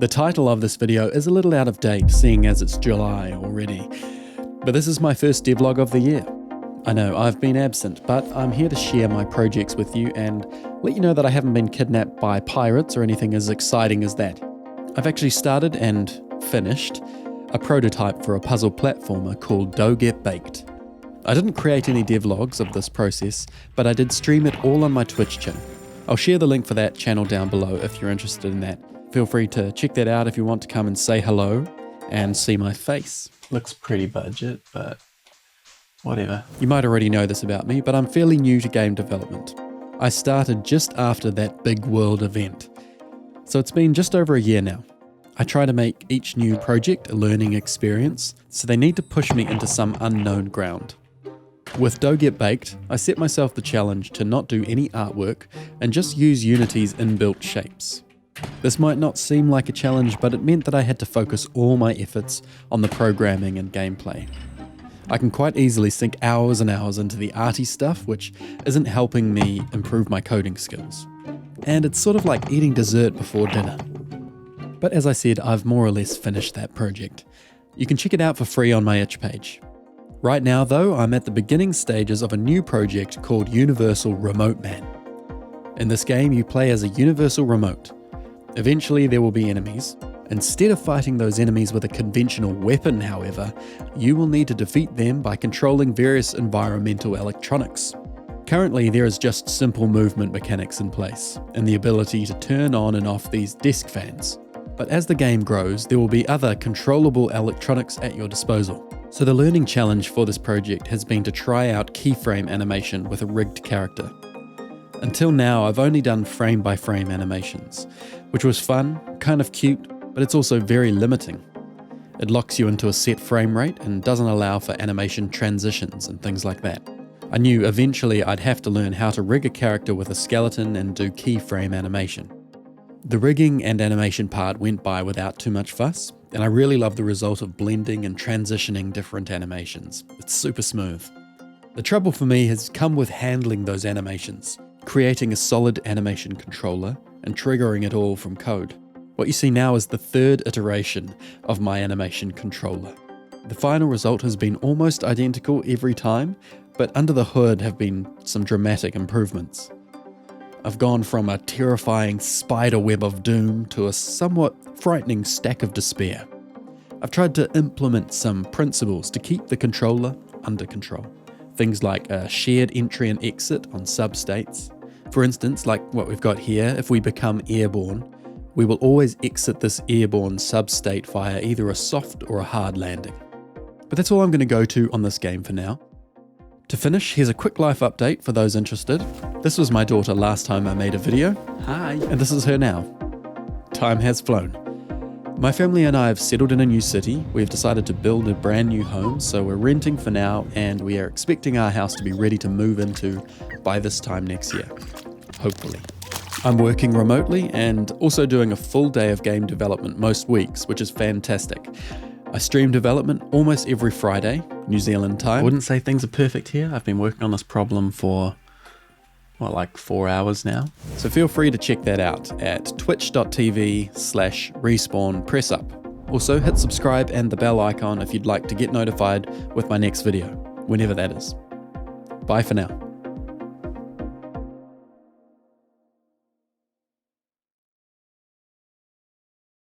The title of this video is a little out of date, seeing as it's July already, but this is my first devlog of the year. I know I've been absent, but I'm here to share my projects with you and let you know that I haven't been kidnapped by pirates or anything as exciting as that. I've actually started and finished a prototype for a puzzle platformer called Doe Get Baked. I didn't create any devlogs of this process, but I did stream it all on my Twitch channel. I'll share the link for that channel down below if you're interested in that. Feel free to check that out if you want to come and say hello and see my face. Looks pretty budget, but whatever. You might already know this about me, but I'm fairly new to game development. I started just after that big world event, so it's been just over a year now. I try to make each new project a learning experience, so they need to push me into some unknown ground. With Doe Get Baked, I set myself the challenge to not do any artwork and just use Unity's inbuilt shapes. This might not seem like a challenge, but it meant that I had to focus all my efforts on the programming and gameplay. I can quite easily sink hours and hours into the arty stuff, which isn't helping me improve my coding skills. And it's sort of like eating dessert before dinner. But as I said, I've more or less finished that project. You can check it out for free on my itch page. Right now though, I'm at the beginning stages of a new project called Universal Remote Man. In this game, you play as a universal remote. Eventually there will be enemies. Instead of fighting those enemies with a conventional weapon, however, you will need to defeat them by controlling various environmental electronics. Currently there is just simple movement mechanics in place, and the ability to turn on and off these desk fans. But as the game grows, there will be other controllable electronics at your disposal. So the learning challenge for this project has been to try out keyframe animation with a rigged character. Until now, I've only done frame-by-frame animations, which was fun, kind of cute, but it's also very limiting. It locks you into a set frame rate and doesn't allow for animation transitions and things like that. I knew eventually I'd have to learn how to rig a character with a skeleton and do keyframe animation. The rigging and animation part went by without too much fuss, and I really love the result of blending and transitioning different animations. It's super smooth. The trouble for me has come with handling those animations, creating a solid animation controller and triggering it all from code. What you see now is the third iteration of my animation controller. The final result has been almost identical every time, but under the hood have been some dramatic improvements. I've gone from a terrifying spider web of doom to a somewhat frightening stack of despair. I've tried to implement some principles to keep the controller under control. Things like a shared entry and exit on substates. For instance, like what we've got here, if we become airborne, we will always exit this airborne substate via either a soft or a hard landing. But that's all I'm going to go to on this game for now. To finish, here's a quick life update for those interested. This was my daughter last time I made a video. Hi. And this is her now. Time has flown. My family and I have settled in a new city. We've decided to build a brand new home, so we're renting for now, and we are expecting our house to be ready to move into by this time next year. Hopefully. I'm working remotely and also doing a full day of game development most weeks, which is fantastic. I stream development almost every Friday, New Zealand time. I wouldn't say things are perfect here. I've been working on this problem for, like 4 hours now. So feel free to check that out at twitch.tv/respawnpressup. Also hit subscribe and the bell icon if you'd like to get notified with my next video, whenever that is. Bye for now.